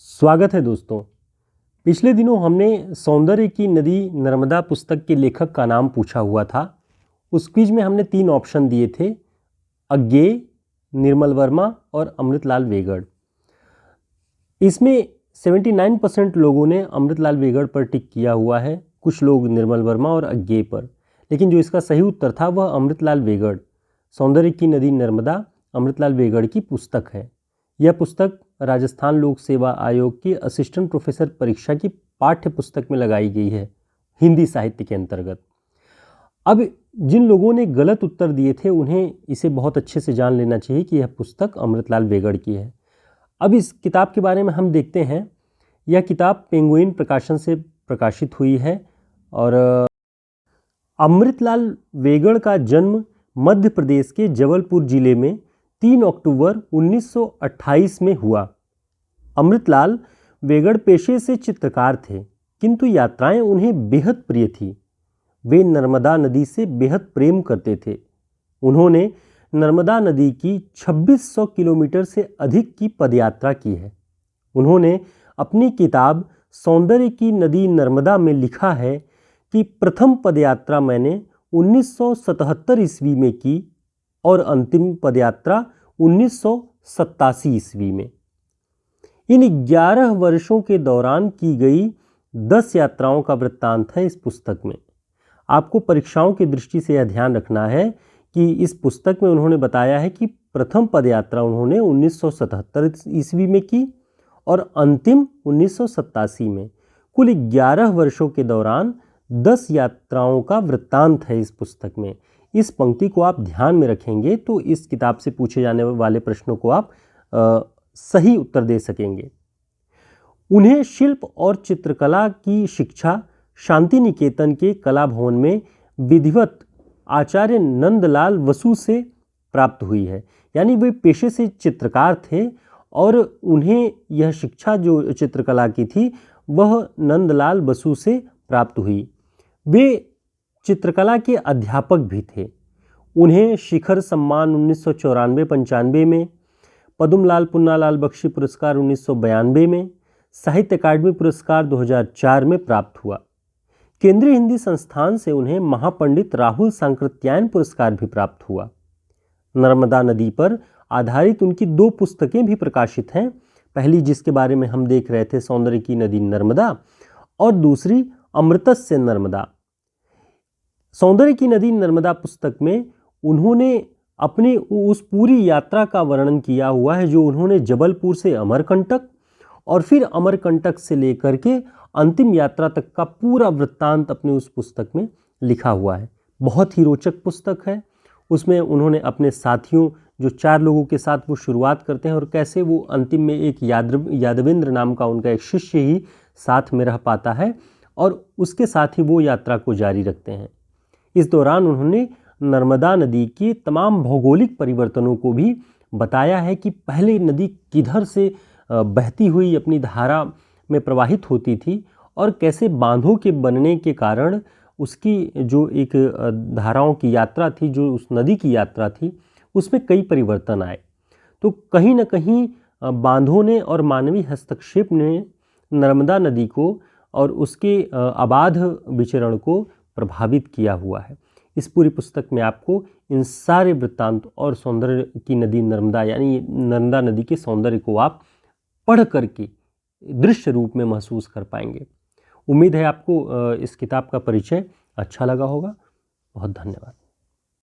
स्वागत है दोस्तों। पिछले दिनों हमने सौंदर्य की नदी नर्मदा पुस्तक के लेखक का नाम पूछा हुआ था। उस क्विज में हमने 3 ऑप्शन दिए थे, अज्ञेय, निर्मल वर्मा और अमृतलाल वेगड़। इसमें 79% लोगों ने अमृतलाल वेगड़ पर टिक किया हुआ है, कुछ लोग निर्मल वर्मा और अज्ञेय पर। लेकिन जो इसका सही उत्तर था वह अमृतलाल वेगड़, सौंदर्य की नदी नर्मदा अमृतलाल वेगड़ की पुस्तक है। यह पुस्तक राजस्थान लोक सेवा आयोग की असिस्टेंट प्रोफेसर परीक्षा की पाठ्य पुस्तक में लगाई गई है, हिंदी साहित्य के अंतर्गत। अब जिन लोगों ने गलत उत्तर दिए थे उन्हें इसे बहुत अच्छे से जान लेना चाहिए कि यह पुस्तक अमृतलाल वेगड़ की है। अब इस किताब के बारे में हम देखते हैं। यह किताब पेंगुइन प्रकाशन से प्रकाशित हुई है और अमृतलाल वेगड़ का जन्म मध्य प्रदेश के जबलपुर जिले में 3 अक्टूबर 1928 में हुआ। अमृतलाल वेगड़ पेशे से चित्रकार थे, किंतु यात्राएं उन्हें बेहद प्रिय थी। वे नर्मदा नदी से बेहद प्रेम करते थे। उन्होंने नर्मदा नदी की 2600 किलोमीटर से अधिक की पदयात्रा की है। उन्होंने अपनी किताब सौंदर्य की नदी नर्मदा में लिखा है कि प्रथम पदयात्रा मैंने 1977 ईस्वी में की और अंतिम पदयात्रा 1987 ईस्वी में। इन 11 वर्षों के दौरान की गई 10 यात्राओं का वृत्तांत है इस पुस्तक में। आपको परीक्षाओं की दृष्टि से यह ध्यान रखना है कि इस पुस्तक में उन्होंने बताया है कि प्रथम पदयात्रा उन्होंने 1977 ईस्वी में की और अंतिम 1987 में। कुल 11 वर्षों के दौरान 10 यात्राओं का वृत्तांत है इस पुस्तक में। इस पंक्ति को आप ध्यान में रखेंगे तो इस किताब से पूछे जाने वाले प्रश्नों को आप सही उत्तर दे सकेंगे। उन्हें शिल्प और चित्रकला की शिक्षा शांति निकेतन के कला भवन में विधिवत आचार्य नंदलाल वसु से प्राप्त हुई है। यानी वे पेशे से चित्रकार थे और उन्हें यह शिक्षा जो चित्रकला की थी वह नंदलाल वसु से प्राप्त हुई। वे चित्रकला के अध्यापक भी थे। उन्हें शिखर सम्मान 1994-95 में, पद्मलाल पुन्नालाल बख्शी पुरस्कार 1992 में, साहित्य अकादमी पुरस्कार 2004 में प्राप्त हुआ। केंद्रीय हिंदी संस्थान से उन्हें महापंडित राहुल सांकृत्यायन पुरस्कार भी प्राप्त हुआ। नर्मदा नदी पर आधारित उनकी 2 पुस्तकें भी प्रकाशित हैं। पहली जिसके बारे में हम देख रहे थे, सौंदर्य की नदी नर्मदा, और दूसरी अमृतस्य नर्मदा। सौंदर्य की नदी नर्मदा पुस्तक में उन्होंने अपनी उस पूरी यात्रा का वर्णन किया हुआ है जो उन्होंने जबलपुर से अमरकंटक और फिर अमरकंटक से लेकर के अंतिम यात्रा तक का पूरा वृत्तांत अपनी उस पुस्तक में लिखा हुआ है। बहुत ही रोचक पुस्तक है। उसमें उन्होंने अपने साथियों, जो 4 लोगों के साथ वो शुरुआत करते हैं और कैसे वो अंतिम में एक यादवेंद्र नाम का उनका एक शिष्य ही साथ में रह पाता है और उसके साथ ही वो यात्रा को जारी रखते हैं। इस दौरान उन्होंने नर्मदा नदी के तमाम भौगोलिक परिवर्तनों को भी बताया है कि पहले नदी किधर से बहती हुई अपनी धारा में प्रवाहित होती थी और कैसे बांधों के बनने के कारण उसकी जो एक धाराओं की यात्रा थी, जो उस नदी की यात्रा थी, उसमें कई परिवर्तन आए। तो कहीं न कहीं बांधों ने और मानवीय हस्तक्षेप ने नर्मदा नदी को और उसके अबाध विचरण को प्रभावित किया हुआ है। इस पूरी पुस्तक में आपको इन सारे वृत्तांत और सौंदर्य की नदी नर्मदा यानी नर्मदा नदी के सौंदर्य को आप पढ़ करके दृश्य रूप में महसूस कर पाएंगे। उम्मीद है आपको इस किताब का परिचय अच्छा लगा होगा। बहुत धन्यवाद।